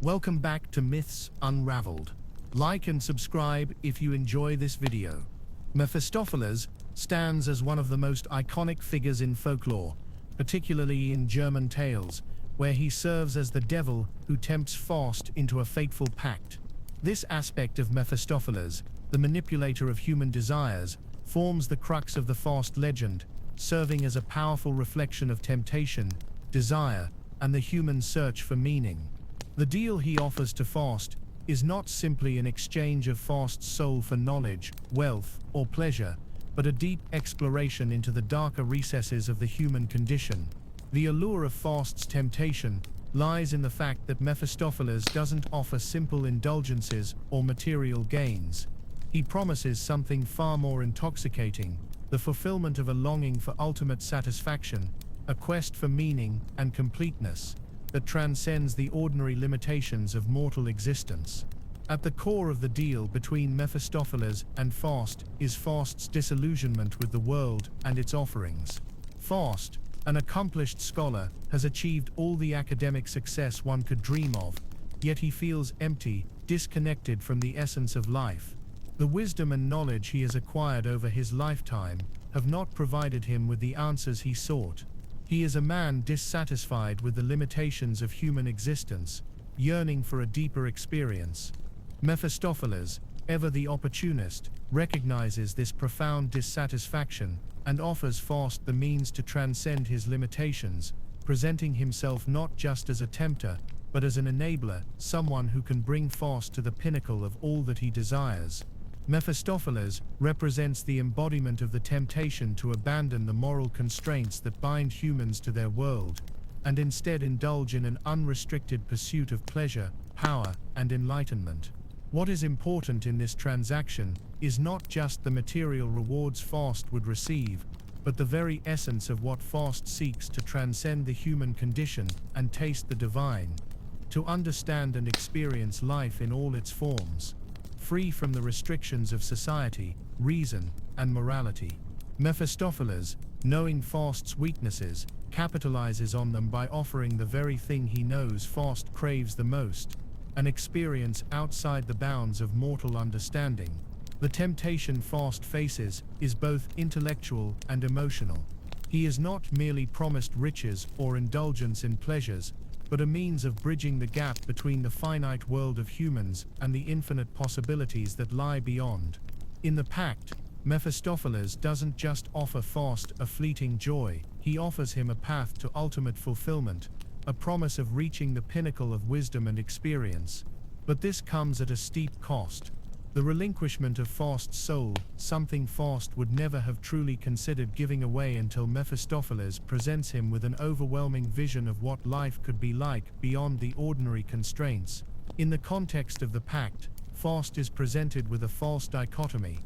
Welcome back to Myths Unraveled. Like and subscribe if you enjoy this video. Mephistopheles stands as one of the most iconic figures in folklore, particularly in German tales, where he serves as the devil who tempts Faust into a fateful pact. This aspect of Mephistopheles, the manipulator of human desires, forms the crux of the Faust legend, serving as a powerful reflection of temptation, desire, and the human search for meaning. The deal he offers to Faust is not simply an exchange of Faust's soul for knowledge, wealth, or pleasure, but a deep exploration into the darker recesses of the human condition. The allure of Faust's temptation lies in the fact that Mephistopheles doesn't offer simple indulgences or material gains. He promises something far more intoxicating, the fulfillment of a longing for ultimate satisfaction, a quest for meaning and completeness that transcends the ordinary limitations of mortal existence. At the core of the deal between Mephistopheles and Faust is Faust's disillusionment with the world and its offerings. Faust, an accomplished scholar, has achieved all the academic success one could dream of, yet he feels empty, disconnected from the essence of life. The wisdom and knowledge he has acquired over his lifetime have not provided him with the answers he sought. He is a man dissatisfied with the limitations of human existence, yearning for a deeper experience. Mephistopheles, ever the opportunist, recognizes this profound dissatisfaction and offers Faust the means to transcend his limitations, presenting himself not just as a tempter, but as an enabler, someone who can bring Faust to the pinnacle of all that he desires. Mephistopheles represents the embodiment of the temptation to abandon the moral constraints that bind humans to their world, and instead indulge in an unrestricted pursuit of pleasure, power, and enlightenment. What is important in this transaction is not just the material rewards Faust would receive, but the very essence of what Faust seeks: to transcend the human condition and taste the divine, to understand and experience life in all its forms, free from the restrictions of society, reason, and morality. Mephistopheles, knowing Faust's weaknesses, capitalizes on them by offering the very thing he knows Faust craves the most: an experience outside the bounds of mortal understanding. The temptation Faust faces is both intellectual and emotional. He is not merely promised riches or indulgence in pleasures, but a means of bridging the gap between the finite world of humans and the infinite possibilities that lie beyond. In the pact, Mephistopheles doesn't just offer Faust a fleeting joy, he offers him a path to ultimate fulfillment, a promise of reaching the pinnacle of wisdom and experience. But this comes at a steep cost: the relinquishment of Faust's soul, something Faust would never have truly considered giving away until Mephistopheles presents him with an overwhelming vision of what life could be like beyond the ordinary constraints. In the context of the pact, Faust is presented with a false dichotomy.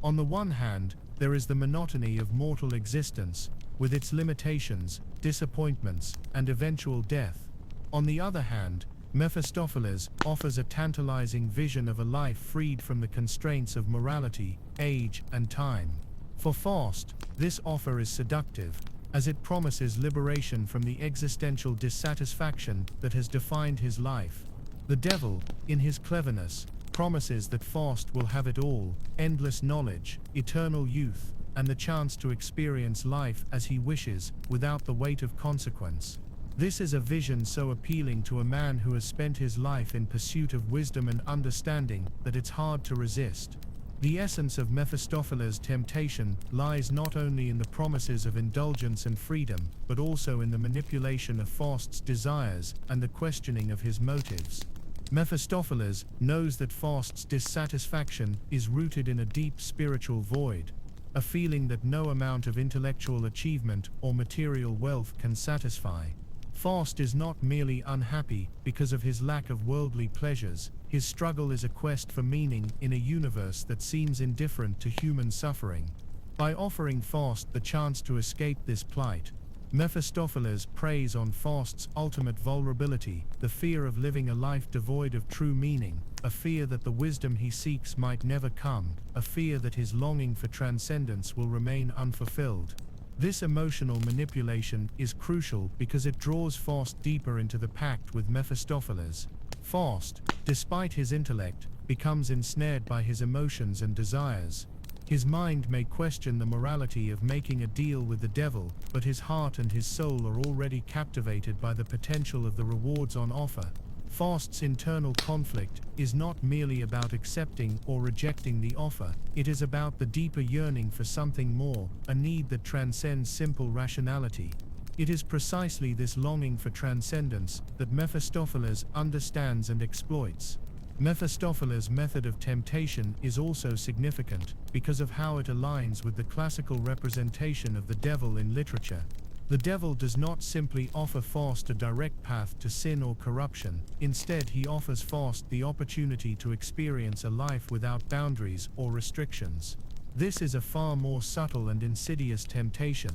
On the one hand, there is the monotony of mortal existence, with its limitations, disappointments, and eventual death. On the other hand, Mephistopheles offers a tantalizing vision of a life freed from the constraints of morality, age, and time. For Faust, this offer is seductive, as it promises liberation from the existential dissatisfaction that has defined his life. The devil, in his cleverness, promises that Faust will have it all: endless knowledge, eternal youth, and the chance to experience life as he wishes, without the weight of consequence. This is a vision so appealing to a man who has spent his life in pursuit of wisdom and understanding that it's hard to resist. The essence of Mephistopheles' temptation lies not only in the promises of indulgence and freedom, but also in the manipulation of Faust's desires and the questioning of his motives. Mephistopheles knows that Faust's dissatisfaction is rooted in a deep spiritual void, a feeling that no amount of intellectual achievement or material wealth can satisfy. Faust is not merely unhappy because of his lack of worldly pleasures. His struggle is a quest for meaning in a universe that seems indifferent to human suffering. By offering Faust the chance to escape this plight, Mephistopheles preys on Faust's ultimate vulnerability, the fear of living a life devoid of true meaning, a fear that the wisdom he seeks might never come, a fear that his longing for transcendence will remain unfulfilled. This emotional manipulation is crucial because it draws Faust deeper into the pact with Mephistopheles. Faust, despite his intellect, becomes ensnared by his emotions and desires. His mind may question the morality of making a deal with the devil, but his heart and his soul are already captivated by the potential of the rewards on offer. Faust's internal conflict is not merely about accepting or rejecting the offer, it is about the deeper yearning for something more, a need that transcends simple rationality. It is precisely this longing for transcendence that Mephistopheles understands and exploits. Mephistopheles' method of temptation is also significant, because of how it aligns with the classical representation of the devil in literature. The devil does not simply offer Faust a direct path to sin or corruption, instead he offers Faust the opportunity to experience a life without boundaries or restrictions. This is a far more subtle and insidious temptation.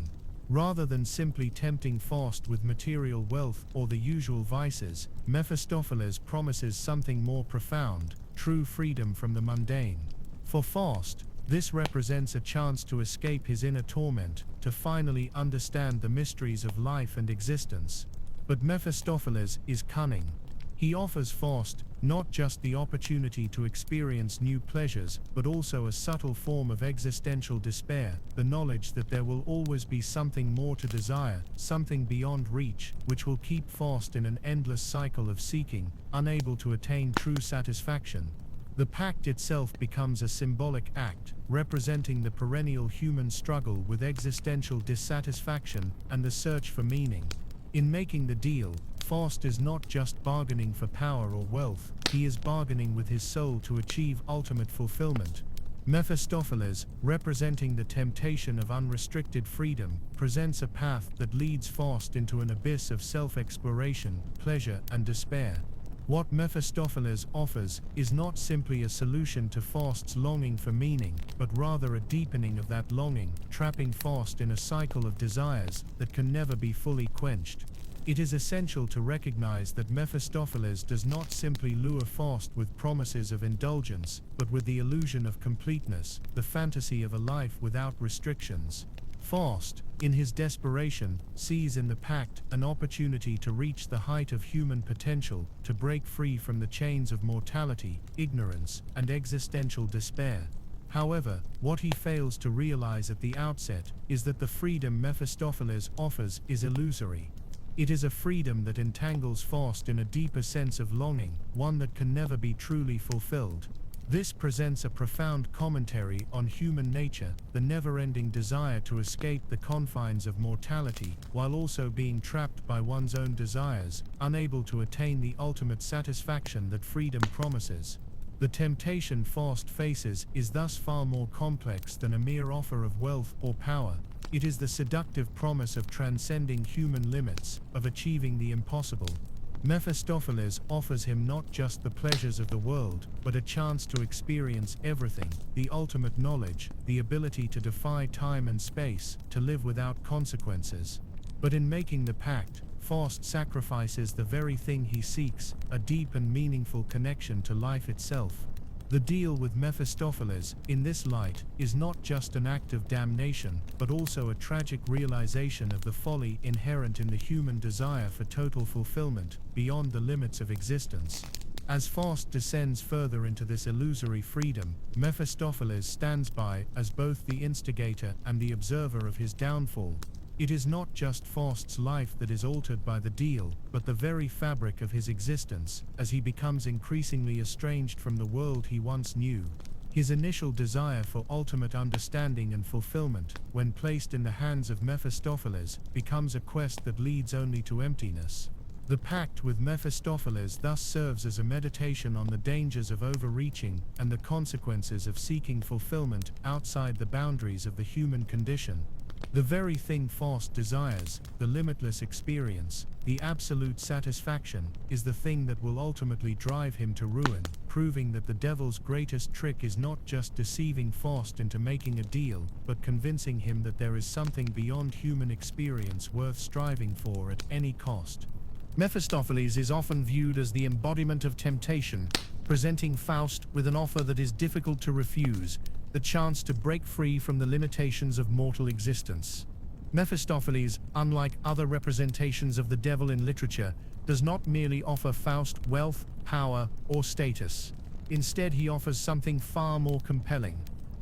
Rather than simply tempting Faust with material wealth or the usual vices, Mephistopheles promises something more profound, true freedom from the mundane. For Faust, this represents a chance to escape his inner torment, to finally understand the mysteries of life and existence. But Mephistopheles is cunning. He offers Faust not just the opportunity to experience new pleasures, but also a subtle form of existential despair, the knowledge that there will always be something more to desire, something beyond reach, which will keep Faust in an endless cycle of seeking, unable to attain true satisfaction. The pact itself becomes a symbolic act, representing the perennial human struggle with existential dissatisfaction and the search for meaning. In making the deal, Faust is not just bargaining for power or wealth, he is bargaining with his soul to achieve ultimate fulfillment. Mephistopheles, representing the temptation of unrestricted freedom, presents a path that leads Faust into an abyss of self-exploration, pleasure, and despair. What Mephistopheles offers is not simply a solution to Faust's longing for meaning, but rather a deepening of that longing, trapping Faust in a cycle of desires that can never be fully quenched. It is essential to recognize that Mephistopheles does not simply lure Faust with promises of indulgence, but with the illusion of completeness, the fantasy of a life without restrictions. Faust, in his desperation, sees in the pact an opportunity to reach the height of human potential, to break free from the chains of mortality, ignorance, and existential despair. However, what he fails to realize at the outset is that the freedom Mephistopheles offers is illusory. It is a freedom that entangles Faust in a deeper sense of longing, one that can never be truly fulfilled. This presents a profound commentary on human nature, the never-ending desire to escape the confines of mortality, while also being trapped by one's own desires, unable to attain the ultimate satisfaction that freedom promises. The temptation Faust faces is thus far more complex than a mere offer of wealth or power. It is the seductive promise of transcending human limits, of achieving the impossible. Mephistopheles offers him not just the pleasures of the world, but a chance to experience everything, the ultimate knowledge, the ability to defy time and space, to live without consequences. But in making the pact, Faust sacrifices the very thing he seeks, a deep and meaningful connection to life itself. The deal with Mephistopheles, in this light, is not just an act of damnation, but also a tragic realization of the folly inherent in the human desire for total fulfillment, beyond the limits of existence. As Faust descends further into this illusory freedom, Mephistopheles stands by as both the instigator and the observer of his downfall. It is not just Faust's life that is altered by the deal, but the very fabric of his existence, as he becomes increasingly estranged from the world he once knew. His initial desire for ultimate understanding and fulfillment, when placed in the hands of Mephistopheles, becomes a quest that leads only to emptiness. The pact with Mephistopheles thus serves as a meditation on the dangers of overreaching and the consequences of seeking fulfillment outside the boundaries of the human condition. The very thing Faust desires, the limitless experience, the absolute satisfaction, is the thing that will ultimately drive him to ruin, proving that the devil's greatest trick is not just deceiving Faust into making a deal, but convincing him that there is something beyond human experience worth striving for at any cost. Mephistopheles is often viewed as the embodiment of temptation, presenting Faust with an offer that is difficult to refuse, the chance to break free from the limitations of mortal existence. Mephistopheles, unlike other representations of the devil in literature, does not merely offer Faust wealth, power, or status. Instead, he offers something far more compelling,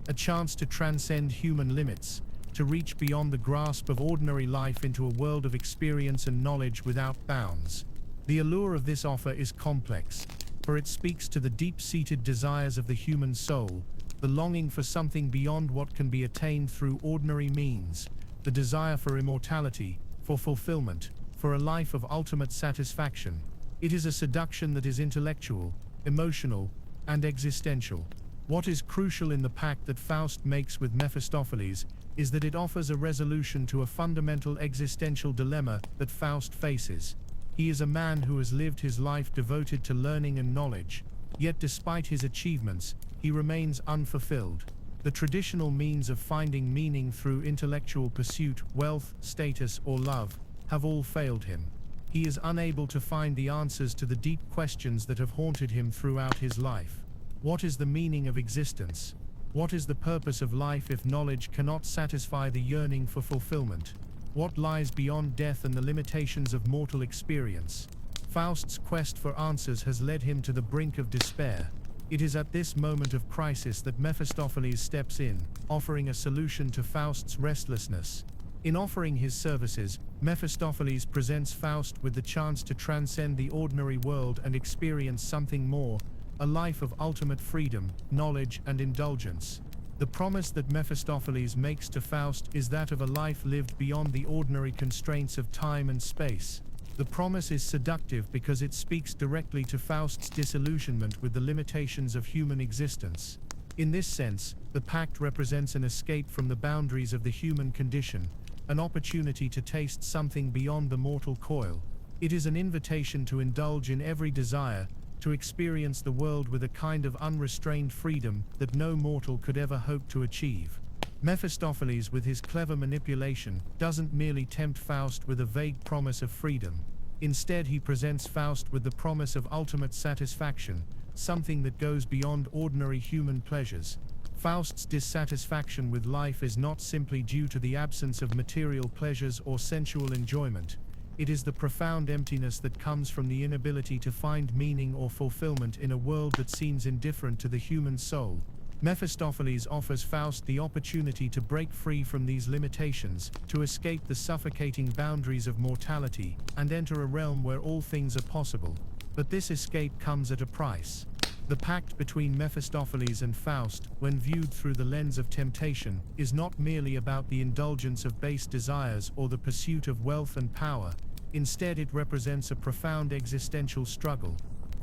a chance to transcend human limits, to reach beyond the grasp of ordinary life into a world of experience and knowledge without bounds. The allure of this offer is complex, for it speaks to the deep-seated desires of the human soul, the longing for something beyond what can be attained through ordinary means, the desire for immortality, for fulfillment, for a life of ultimate satisfaction. It is a seduction that is intellectual, emotional, and existential. What is crucial in the pact that Faust makes with Mephistopheles is that it offers a resolution to a fundamental existential dilemma that Faust faces. He is a man who has lived his life devoted to learning and knowledge, yet despite his achievements, he remains unfulfilled. The traditional means of finding meaning through intellectual pursuit, wealth, status, or love, have all failed him. He is unable to find the answers to the deep questions that have haunted him throughout his life. What is the meaning of existence? What is the purpose of life if knowledge cannot satisfy the yearning for fulfillment? What lies beyond death and the limitations of mortal experience? Faust's quest for answers has led him to the brink of despair. It is at this moment of crisis that Mephistopheles steps in, offering a solution to Faust's restlessness. In offering his services, Mephistopheles presents Faust with the chance to transcend the ordinary world and experience something more, a life of ultimate freedom, knowledge, and indulgence. The promise that Mephistopheles makes to Faust is that of a life lived beyond the ordinary constraints of time and space. The promise is seductive because it speaks directly to Faust's disillusionment with the limitations of human existence. In this sense, the pact represents an escape from the boundaries of the human condition, an opportunity to taste something beyond the mortal coil. It is an invitation to indulge in every desire, to experience the world with a kind of unrestrained freedom that no mortal could ever hope to achieve. Mephistopheles, with his clever manipulation, doesn't merely tempt Faust with a vague promise of freedom. Instead, he presents Faust with the promise of ultimate satisfaction, something that goes beyond ordinary human pleasures. Faust's dissatisfaction with life is not simply due to the absence of material pleasures or sensual enjoyment. It is the profound emptiness that comes from the inability to find meaning or fulfillment in a world that seems indifferent to the human soul. Mephistopheles offers Faust the opportunity to break free from these limitations, to escape the suffocating boundaries of mortality, and enter a realm where all things are possible. But this escape comes at a price. The pact between Mephistopheles and Faust, when viewed through the lens of temptation, is not merely about the indulgence of base desires or the pursuit of wealth and power. Instead, it represents a profound existential struggle.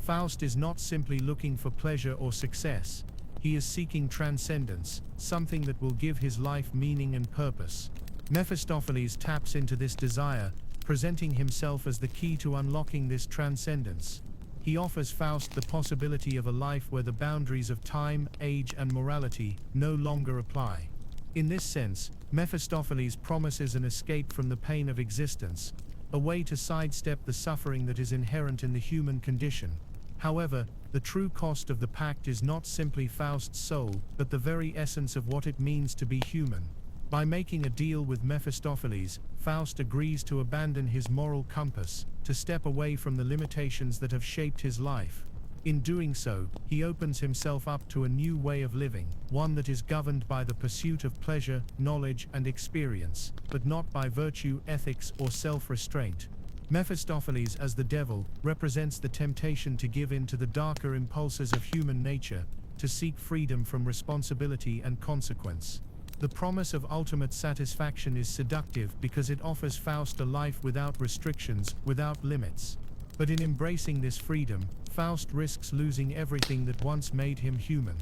Faust is not simply looking for pleasure or success. He is seeking transcendence, something that will give his life meaning and purpose. Mephistopheles taps into this desire, presenting himself as the key to unlocking this transcendence. He offers Faust the possibility of a life where the boundaries of time, age, and morality no longer apply. In this sense, Mephistopheles promises an escape from the pain of existence, a way to sidestep the suffering that is inherent in the human condition. However, the true cost of the pact is not simply Faust's soul, but the very essence of what it means to be human. By making a deal with Mephistopheles, Faust agrees to abandon his moral compass, to step away from the limitations that have shaped his life. In doing so, he opens himself up to a new way of living, one that is governed by the pursuit of pleasure, knowledge, and experience, but not by virtue, ethics, or self-restraint. Mephistopheles, as the devil, represents the temptation to give in to the darker impulses of human nature, to seek freedom from responsibility and consequence. The promise of ultimate satisfaction is seductive because it offers Faust a life without restrictions, without limits. But in embracing this freedom, Faust risks losing everything that once made him human.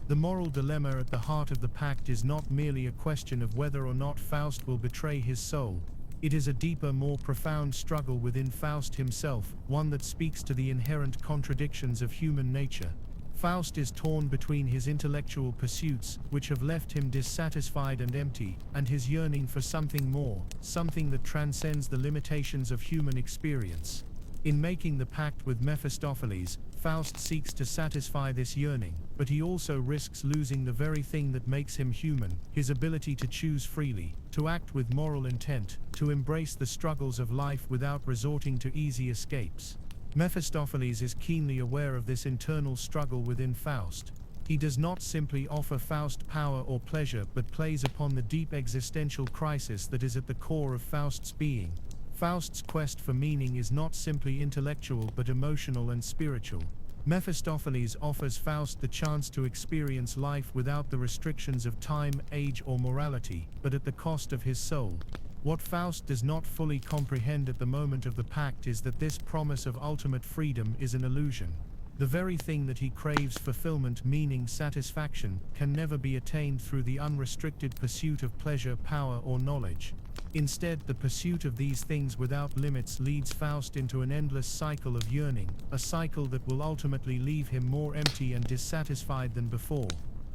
The moral dilemma at the heart of the pact is not merely a question of whether or not Faust will betray his soul. It is a deeper, more profound struggle within Faust himself, one that speaks to the inherent contradictions of human nature. Faust is torn between his intellectual pursuits, which have left him dissatisfied and empty, and his yearning for something more, something that transcends the limitations of human experience. In making the pact with Mephistopheles, Faust seeks to satisfy this yearning, but he also risks losing the very thing that makes him human, his ability to choose freely, to act with moral intent, to embrace the struggles of life without resorting to easy escapes. Mephistopheles is keenly aware of this internal struggle within Faust. He does not simply offer Faust power or pleasure, but plays upon the deep existential crisis that is at the core of Faust's being. Faust's quest for meaning is not simply intellectual but emotional and spiritual. Mephistopheles offers Faust the chance to experience life without the restrictions of time, age, or morality, but at the cost of his soul. What Faust does not fully comprehend at the moment of the pact is that this promise of ultimate freedom is an illusion. The very thing that he craves, fulfillment, meaning, satisfaction, can never be attained through the unrestricted pursuit of pleasure, power, or knowledge. Instead, the pursuit of these things without limits leads Faust into an endless cycle of yearning, a cycle that will ultimately leave him more empty and dissatisfied than before.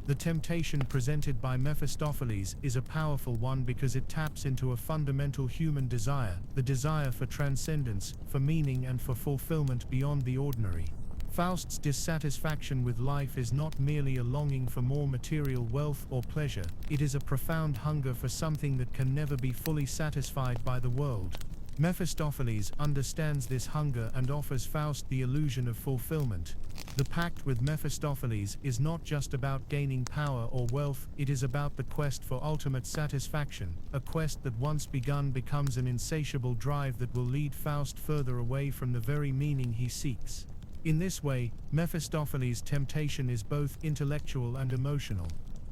The temptation presented by Mephistopheles is a powerful one because it taps into a fundamental human desire, the desire for transcendence, for meaning, and for fulfillment beyond the ordinary. Faust's dissatisfaction with life is not merely a longing for more material wealth or pleasure, it is a profound hunger for something that can never be fully satisfied by the world. Mephistopheles understands this hunger and offers Faust the illusion of fulfillment. The pact with Mephistopheles is not just about gaining power or wealth, it is about the quest for ultimate satisfaction, a quest that once begun becomes an insatiable drive that will lead Faust further away from the very meaning he seeks. In this way, Mephistopheles' temptation is both intellectual and emotional.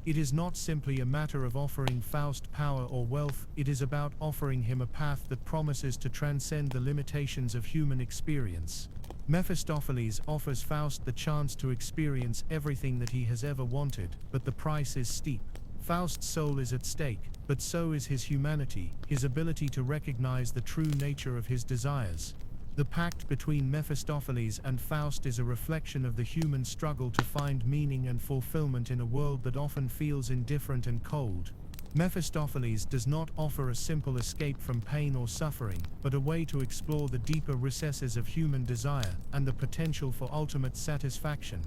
It is not simply a matter of offering Faust power or wealth, it is about offering him a path that promises to transcend the limitations of human experience. Mephistopheles offers Faust the chance to experience everything that he has ever wanted, but the price is steep. Faust's soul is at stake, but so is his humanity, his ability to recognize the true nature of his desires. The pact between Mephistopheles and Faust is a reflection of the human struggle to find meaning and fulfillment in a world that often feels indifferent and cold. Mephistopheles does not offer a simple escape from pain or suffering, but a way to explore the deeper recesses of human desire and the potential for ultimate satisfaction.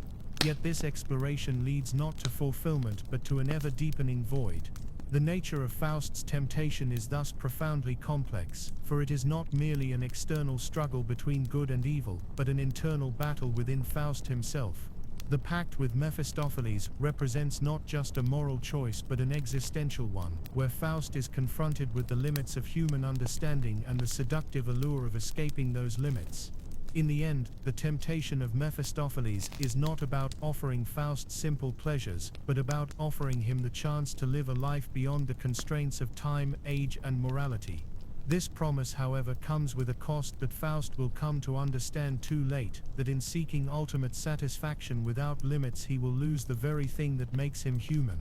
Yet this exploration leads not to fulfillment but to an ever-deepening void. The nature of Faust's temptation is thus profoundly complex, for it is not merely an external struggle between good and evil, but an internal battle within Faust himself. The pact with Mephistopheles represents not just a moral choice but an existential one, where Faust is confronted with the limits of human understanding and the seductive allure of escaping those limits. In the end, the temptation of Mephistopheles is not about offering Faust simple pleasures, but about offering him the chance to live a life beyond the constraints of time, age, and morality. This promise, however, comes with a cost that Faust will come to understand too late, that in seeking ultimate satisfaction without limits he will lose the very thing that makes him human.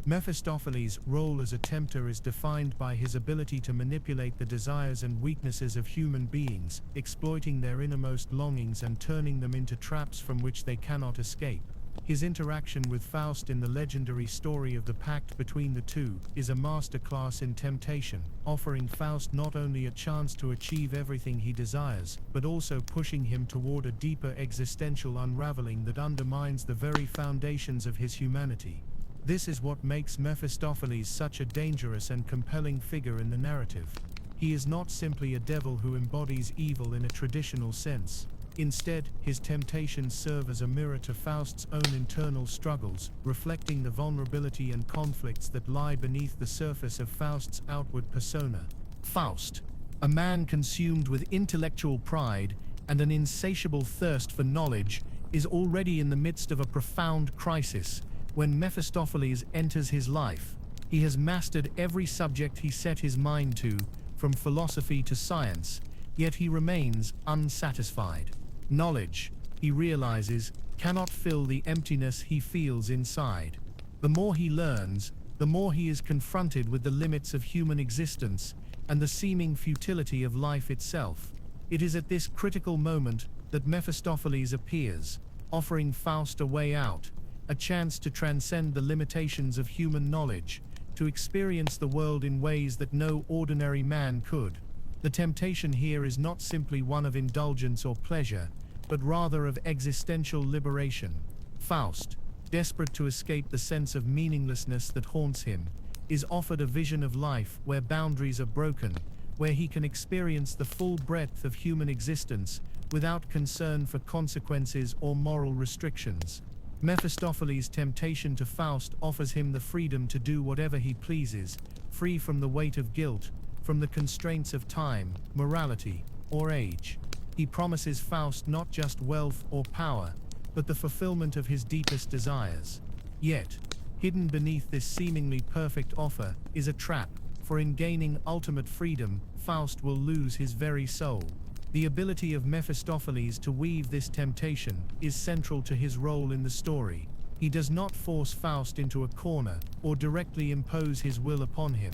Mephistopheles' role as a tempter is defined by his ability to manipulate the desires and weaknesses of human beings, exploiting their innermost longings and turning them into traps from which they cannot escape. His interaction with Faust in the legendary story of the pact between the two is a masterclass in temptation, offering Faust not only a chance to achieve everything he desires, but also pushing him toward a deeper existential unraveling that undermines the very foundations of his humanity. This is what makes Mephistopheles such a dangerous and compelling figure in the narrative. He is not simply a devil who embodies evil in a traditional sense. Instead, his temptations serve as a mirror to Faust's own internal struggles, reflecting the vulnerability and conflicts that lie beneath the surface of Faust's outward persona. Faust, a man consumed with intellectual pride and an insatiable thirst for knowledge, is already in the midst of a profound crisis. When Mephistopheles enters his life, he has mastered every subject he set his mind to, from philosophy to science, yet he remains unsatisfied. Knowledge, he realizes, cannot fill the emptiness he feels inside. The more he learns, the more he is confronted with the limits of human existence and the seeming futility of life itself. It is at this critical moment that Mephistopheles appears, offering Faust a way out, a chance to transcend the limitations of human knowledge, to experience the world in ways that no ordinary man could. The temptation here is not simply one of indulgence or pleasure, but rather of existential liberation. Faust, desperate to escape the sense of meaninglessness that haunts him, is offered a vision of life where boundaries are broken, where he can experience the full breadth of human existence without concern for consequences or moral restrictions. Mephistopheles' temptation to Faust offers him the freedom to do whatever he pleases, free from the weight of guilt, from the constraints of time, morality, or age. He promises Faust not just wealth or power, but the fulfillment of his deepest desires. Yet, hidden beneath this seemingly perfect offer is a trap, for in gaining ultimate freedom, Faust will lose his very soul. The ability of Mephistopheles to weave this temptation is central to his role in the story. He does not force Faust into a corner or directly impose his will upon him.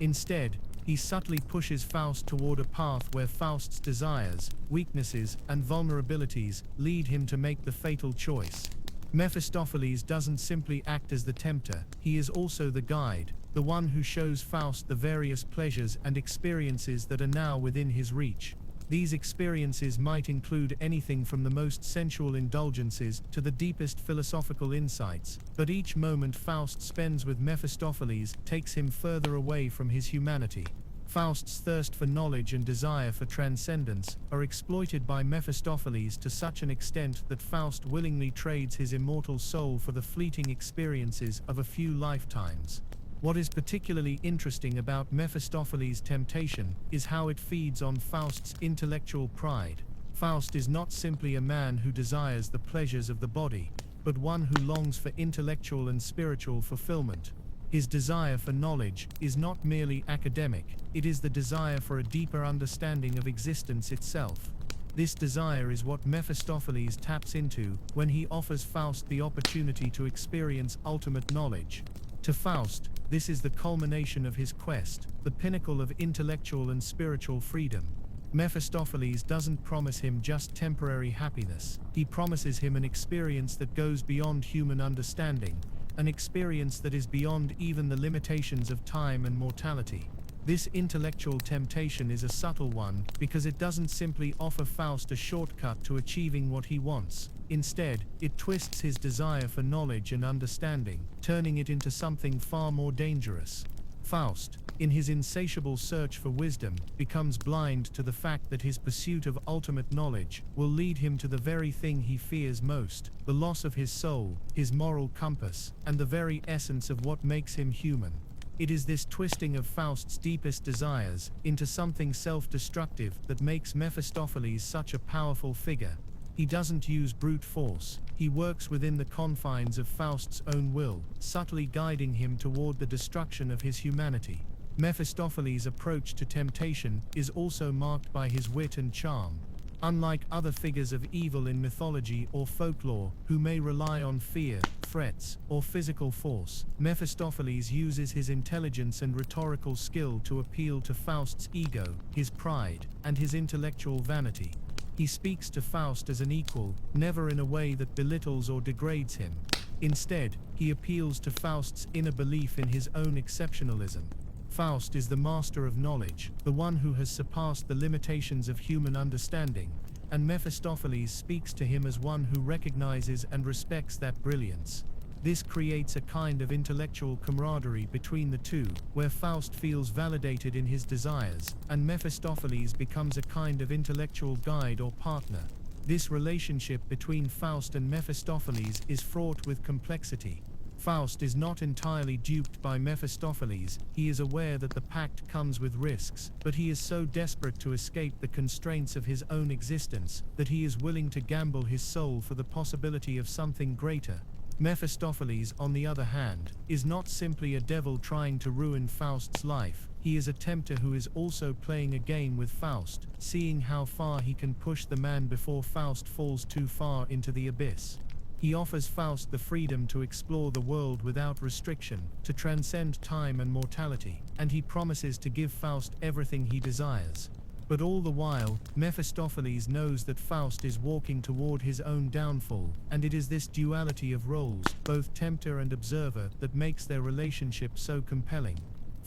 Instead, he subtly pushes Faust toward a path where Faust's desires, weaknesses, and vulnerabilities lead him to make the fatal choice. Mephistopheles doesn't simply act as the tempter, he is also the guide, the one who shows Faust the various pleasures and experiences that are now within his reach. These experiences might include anything from the most sensual indulgences to the deepest philosophical insights, but each moment Faust spends with Mephistopheles takes him further away from his humanity. Faust's thirst for knowledge and desire for transcendence are exploited by Mephistopheles to such an extent that Faust willingly trades his immortal soul for the fleeting experiences of a few lifetimes. What is particularly interesting about Mephistopheles' temptation is how it feeds on Faust's intellectual pride. Faust is not simply a man who desires the pleasures of the body, but one who longs for intellectual and spiritual fulfillment. His desire for knowledge is not merely academic, it is the desire for a deeper understanding of existence itself. This desire is what Mephistopheles taps into when he offers Faust the opportunity to experience ultimate knowledge. To Faust, this is the culmination of his quest, the pinnacle of intellectual and spiritual freedom. Mephistopheles doesn't promise him just temporary happiness. He promises him an experience that goes beyond human understanding, an experience that is beyond even the limitations of time and mortality. This intellectual temptation is a subtle one because it doesn't simply offer Faust a shortcut to achieving what he wants. Instead, it twists his desire for knowledge and understanding, turning it into something far more dangerous. Faust, in his insatiable search for wisdom, becomes blind to the fact that his pursuit of ultimate knowledge will lead him to the very thing he fears most, the loss of his soul, his moral compass, and the very essence of what makes him human. It is this twisting of Faust's deepest desires into something self-destructive that makes Mephistopheles such a powerful figure. He doesn't use brute force, he works within the confines of Faust's own will, subtly guiding him toward the destruction of his humanity. Mephistopheles' approach to temptation is also marked by his wit and charm. Unlike other figures of evil in mythology or folklore, who may rely on fear, threats, or physical force, Mephistopheles uses his intelligence and rhetorical skill to appeal to Faust's ego, his pride, and his intellectual vanity. He speaks to Faust as an equal, never in a way that belittles or degrades him. Instead, he appeals to Faust's inner belief in his own exceptionalism. Faust is the master of knowledge, the one who has surpassed the limitations of human understanding, and Mephistopheles speaks to him as one who recognizes and respects that brilliance. This creates a kind of intellectual camaraderie between the two, where Faust feels validated in his desires, and Mephistopheles becomes a kind of intellectual guide or partner. This relationship between Faust and Mephistopheles is fraught with complexity. Faust is not entirely duped by Mephistopheles, he is aware that the pact comes with risks, but he is so desperate to escape the constraints of his own existence that he is willing to gamble his soul for the possibility of something greater. Mephistopheles, on the other hand, is not simply a devil trying to ruin Faust's life, he is a tempter who is also playing a game with Faust, seeing how far he can push the man before Faust falls too far into the abyss. He offers Faust the freedom to explore the world without restriction, to transcend time and mortality, and he promises to give Faust everything he desires. But all the while, Mephistopheles knows that Faust is walking toward his own downfall, and it is this duality of roles, both tempter and observer, that makes their relationship so compelling.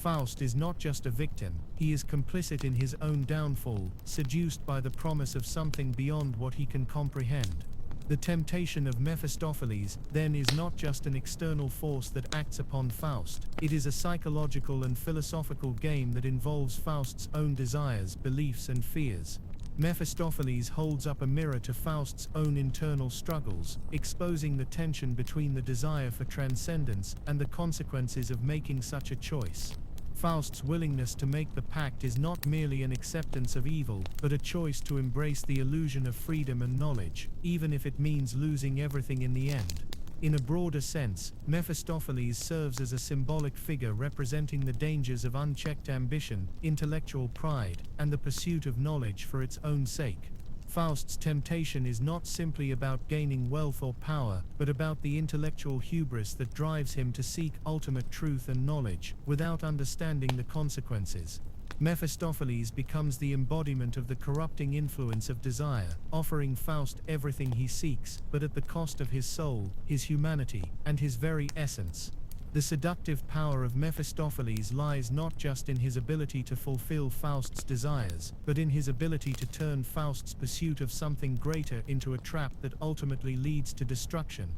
Faust is not just a victim, he is complicit in his own downfall, seduced by the promise of something beyond what he can comprehend. The temptation of Mephistopheles, then, is not just an external force that acts upon Faust, it is a psychological and philosophical game that involves Faust's own desires, beliefs and fears. Mephistopheles holds up a mirror to Faust's own internal struggles, exposing the tension between the desire for transcendence and the consequences of making such a choice. Faust's willingness to make the pact is not merely an acceptance of evil, but a choice to embrace the illusion of freedom and knowledge, even if it means losing everything in the end. In a broader sense, Mephistopheles serves as a symbolic figure representing the dangers of unchecked ambition, intellectual pride, and the pursuit of knowledge for its own sake. Faust's temptation is not simply about gaining wealth or power, but about the intellectual hubris that drives him to seek ultimate truth and knowledge, without understanding the consequences. Mephistopheles becomes the embodiment of the corrupting influence of desire, offering Faust everything he seeks, but at the cost of his soul, his humanity, and his very essence. The seductive power of Mephistopheles lies not just in his ability to fulfill Faust's desires, but in his ability to turn Faust's pursuit of something greater into a trap that ultimately leads to destruction.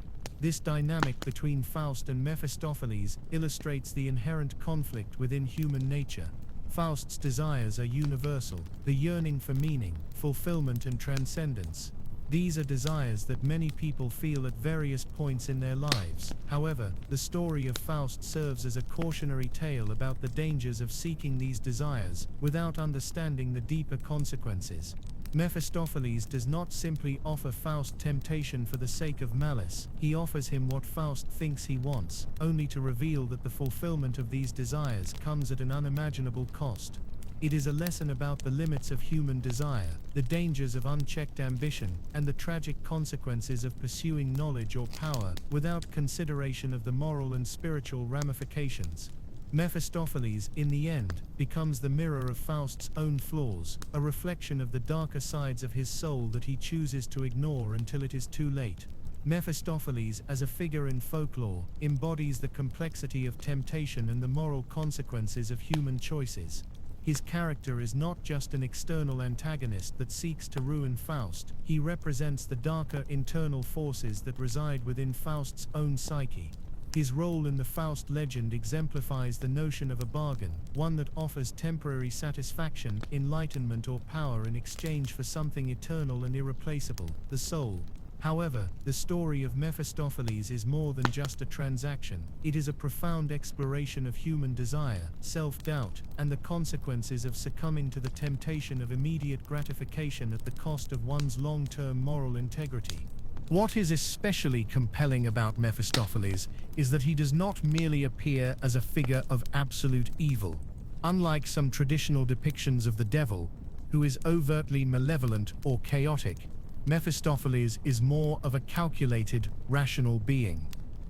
This dynamic between Faust and Mephistopheles illustrates the inherent conflict within human nature. Faust's desires are universal, the yearning for meaning, fulfillment and transcendence. These are desires that many people feel at various points in their lives. However, the story of Faust serves as a cautionary tale about the dangers of seeking these desires, without understanding the deeper consequences. Mephistopheles does not simply offer Faust temptation for the sake of malice, he offers him what Faust thinks he wants, only to reveal that the fulfillment of these desires comes at an unimaginable cost. It is a lesson about the limits of human desire, the dangers of unchecked ambition, and the tragic consequences of pursuing knowledge or power, without consideration of the moral and spiritual ramifications. Mephistopheles, in the end, becomes the mirror of Faust's own flaws, a reflection of the darker sides of his soul that he chooses to ignore until it is too late. Mephistopheles, as a figure in folklore, embodies the complexity of temptation and the moral consequences of human choices. His character is not just an external antagonist that seeks to ruin Faust, he represents the darker internal forces that reside within Faust's own psyche. His role in the Faust legend exemplifies the notion of a bargain, one that offers temporary satisfaction, enlightenment or power in exchange for something eternal and irreplaceable, the soul. However, the story of Mephistopheles is more than just a transaction. It is a profound exploration of human desire, self-doubt, and the consequences of succumbing to the temptation of immediate gratification at the cost of one's long-term moral integrity. What is especially compelling about Mephistopheles is that he does not merely appear as a figure of absolute evil. Unlike some traditional depictions of the devil, who is overtly malevolent or chaotic, Mephistopheles is more of a calculated, rational being.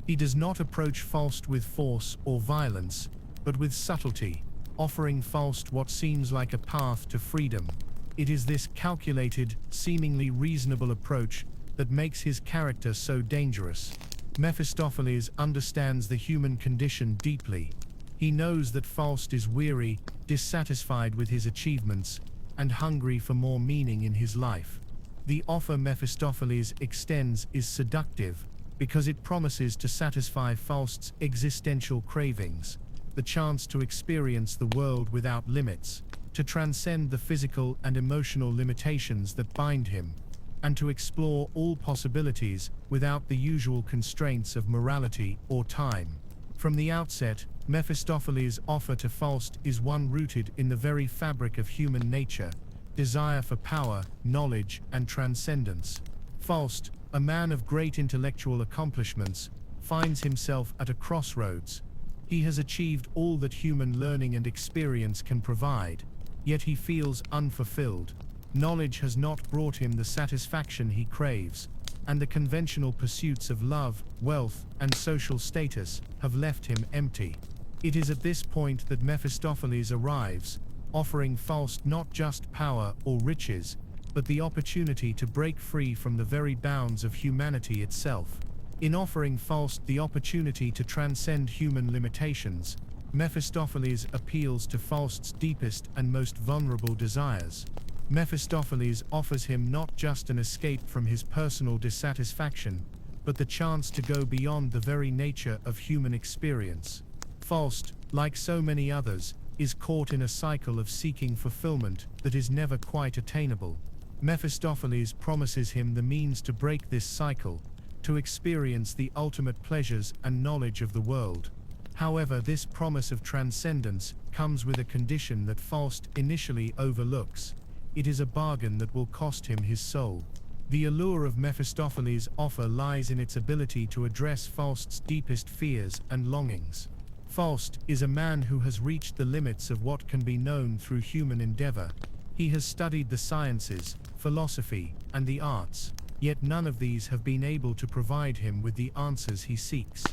He does not approach Faust with force or violence, but with subtlety, offering Faust what seems like a path to freedom. It is this calculated, seemingly reasonable approach that makes his character so dangerous. Mephistopheles understands the human condition deeply. He knows that Faust is weary, dissatisfied with his achievements, and hungry for more meaning in his life. The offer Mephistopheles extends is seductive, because it promises to satisfy Faust's existential cravings, the chance to experience the world without limits, to transcend the physical and emotional limitations that bind him, and to explore all possibilities without the usual constraints of morality or time. From the outset, Mephistopheles' offer to Faust is one rooted in the very fabric of human nature, desire for power, knowledge, and transcendence. Faust, a man of great intellectual accomplishments, finds himself at a crossroads. He has achieved all that human learning and experience can provide, yet he feels unfulfilled. Knowledge has not brought him the satisfaction he craves, and the conventional pursuits of love, wealth, and social status have left him empty. It is at this point that Mephistopheles arrives, offering Faust not just power or riches, but the opportunity to break free from the very bounds of humanity itself. In offering Faust the opportunity to transcend human limitations, Mephistopheles appeals to Faust's deepest and most vulnerable desires. Mephistopheles offers him not just an escape from his personal dissatisfaction, but the chance to go beyond the very nature of human experience. Faust, like so many others, is caught in a cycle of seeking fulfillment that is never quite attainable. Mephistopheles promises him the means to break this cycle, to experience the ultimate pleasures and knowledge of the world. However, this promise of transcendence comes with a condition that Faust initially overlooks. It is a bargain that will cost him his soul. The allure of Mephistopheles' offer lies in its ability to address Faust's deepest fears and longings. Faust is a man who has reached the limits of what can be known through human endeavor. He has studied the sciences, philosophy, and the arts, yet none of these have been able to provide him with the answers he seeks.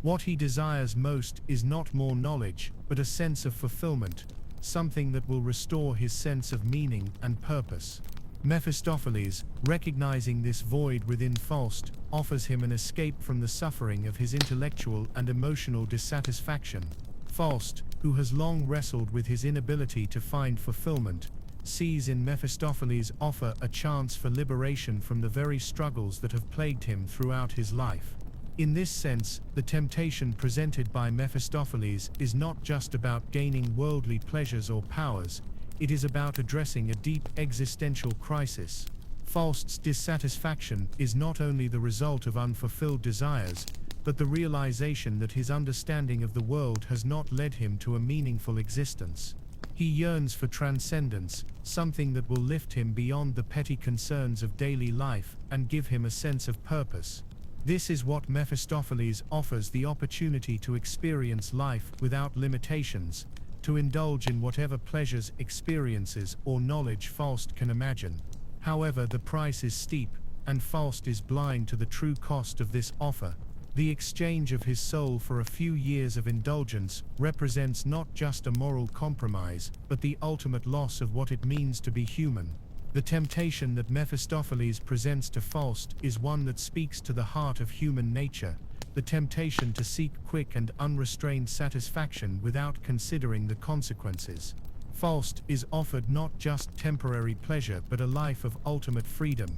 What he desires most is not more knowledge, but a sense of fulfillment, something that will restore his sense of meaning and purpose. Mephistopheles, recognizing this void within Faust, offers him an escape from the suffering of his intellectual and emotional dissatisfaction. Faust, who has long wrestled with his inability to find fulfillment, sees in Mephistopheles' offer a chance for liberation from the very struggles that have plagued him throughout his life. In this sense, the temptation presented by Mephistopheles is not just about gaining worldly pleasures or powers, it is about addressing a deep existential crisis. Faust's dissatisfaction is not only the result of unfulfilled desires, but the realization that his understanding of the world has not led him to a meaningful existence. He yearns for transcendence, something that will lift him beyond the petty concerns of daily life and give him a sense of purpose. This is what Mephistopheles offers: the opportunity to experience life without limitations, to indulge in whatever pleasures, experiences, or knowledge Faust can imagine. However, the price is steep, and Faust is blind to the true cost of this offer. The exchange of his soul for a few years of indulgence represents not just a moral compromise, but the ultimate loss of what it means to be human. The temptation that Mephistopheles presents to Faust is one that speaks to the heart of human nature, the temptation to seek quick and unrestrained satisfaction without considering the consequences. Faust is offered not just temporary pleasure but a life of ultimate freedom.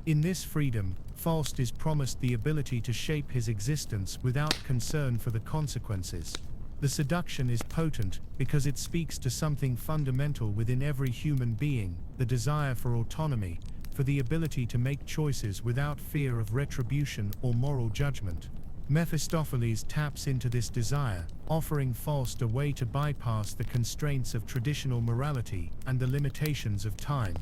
In this freedom, Faust is promised the ability to shape his existence without concern for the consequences. The seduction is potent because it speaks to something fundamental within every human being: the desire for autonomy, for the ability to make choices without fear of retribution or moral judgment. Mephistopheles taps into this desire, offering Faust a way to bypass the constraints of traditional morality and the limitations of time.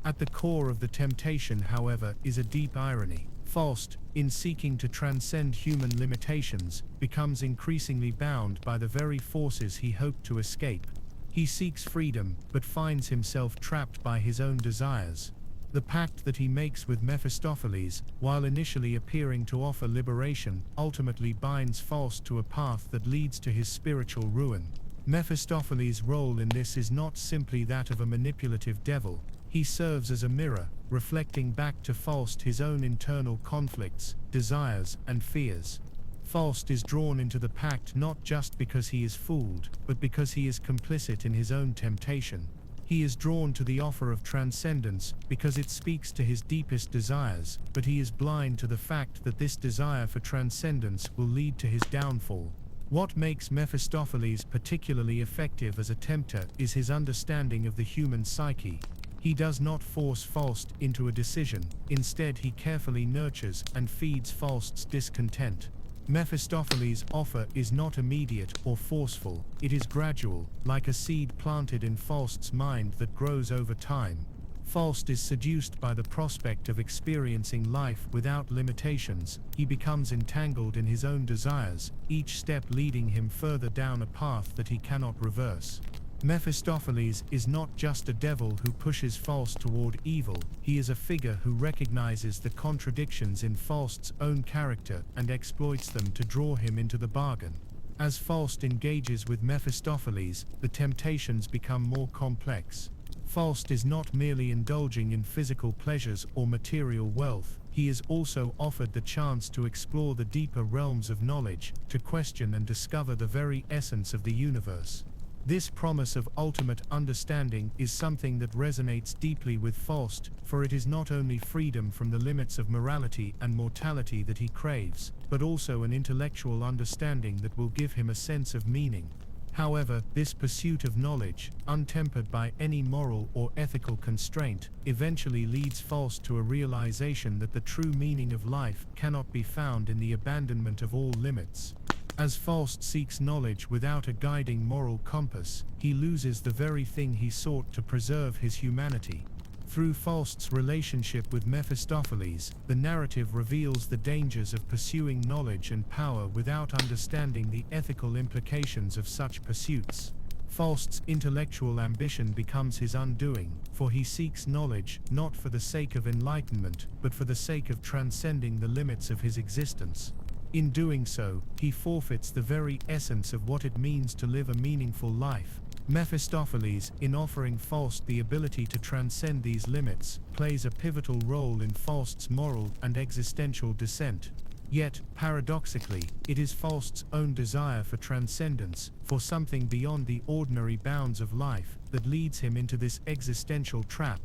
At the core of the temptation, however, is a deep irony. Faust, in seeking to transcend human limitations, becomes increasingly bound by the very forces he hoped to escape. He seeks freedom, but finds himself trapped by his own desires. The pact that he makes with Mephistopheles, while initially appearing to offer liberation, ultimately binds Faust to a path that leads to his spiritual ruin. Mephistopheles' role in this is not simply that of a manipulative devil. He serves as a mirror, reflecting back to Faust his own internal conflicts, desires, and fears. Faust is drawn into the pact not just because he is fooled, but because he is complicit in his own temptation. He is drawn to the offer of transcendence because it speaks to his deepest desires, but he is blind to the fact that this desire for transcendence will lead to his downfall. What makes Mephistopheles particularly effective as a tempter is his understanding of the human psyche. He does not force Faust into a decision, instead he carefully nurtures and feeds Faust's discontent. Mephistopheles' offer is not immediate or forceful, it is gradual, like a seed planted in Faust's mind that grows over time. Faust is seduced by the prospect of experiencing life without limitations. He becomes entangled in his own desires, each step leading him further down a path that he cannot reverse. Mephistopheles is not just a devil who pushes Faust toward evil, he is a figure who recognizes the contradictions in Faust's own character and exploits them to draw him into the bargain. As Faust engages with Mephistopheles, the temptations become more complex. Faust is not merely indulging in physical pleasures or material wealth, he is also offered the chance to explore the deeper realms of knowledge, to question and discover the very essence of the universe. This promise of ultimate understanding is something that resonates deeply with Faust, for it is not only freedom from the limits of morality and mortality that he craves, but also an intellectual understanding that will give him a sense of meaning. However, this pursuit of knowledge, untempered by any moral or ethical constraint, eventually leads Faust to a realization that the true meaning of life cannot be found in the abandonment of all limits. As Faust seeks knowledge without a guiding moral compass, he loses the very thing he sought to preserve: his humanity. Through Faust's relationship with Mephistopheles, the narrative reveals the dangers of pursuing knowledge and power without understanding the ethical implications of such pursuits. Faust's intellectual ambition becomes his undoing, for he seeks knowledge not for the sake of enlightenment, but for the sake of transcending the limits of his existence. In doing so, he forfeits the very essence of what it means to live a meaningful life. Mephistopheles, in offering Faust the ability to transcend these limits, plays a pivotal role in Faust's moral and existential descent. Yet, paradoxically, it is Faust's own desire for transcendence, for something beyond the ordinary bounds of life, that leads him into this existential trap.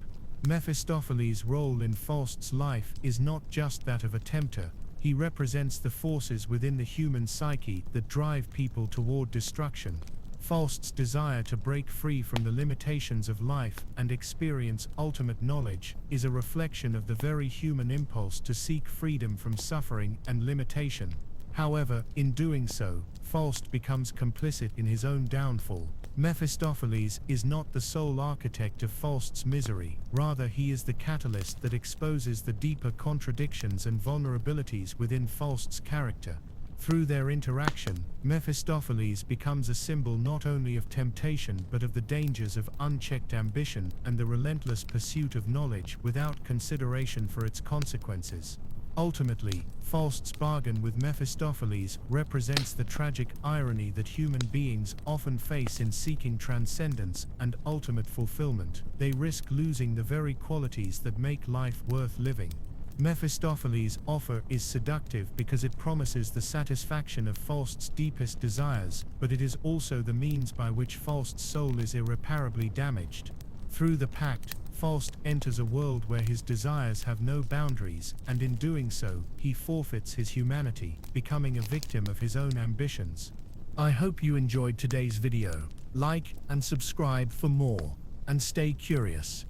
Mephistopheles' role in Faust's life is not just that of a tempter. He represents the forces within the human psyche that drive people toward destruction. Faust's desire to break free from the limitations of life and experience ultimate knowledge is a reflection of the very human impulse to seek freedom from suffering and limitation. However, in doing so, Faust becomes complicit in his own downfall. Mephistopheles is not the sole architect of Faust's misery, rather he is the catalyst that exposes the deeper contradictions and vulnerabilities within Faust's character. Through their interaction, Mephistopheles becomes a symbol not only of temptation but of the dangers of unchecked ambition and the relentless pursuit of knowledge without consideration for its consequences. Ultimately, Faust's bargain with Mephistopheles represents the tragic irony that human beings often face in seeking transcendence and ultimate fulfillment. They risk losing the very qualities that make life worth living. Mephistopheles' offer is seductive because it promises the satisfaction of Faust's deepest desires, but it is also the means by which Faust's soul is irreparably damaged. Through the pact, Faust enters a world where his desires have no boundaries, and in doing so, he forfeits his humanity, becoming a victim of his own ambitions. I hope you enjoyed today's video. Like and subscribe for more, and stay curious.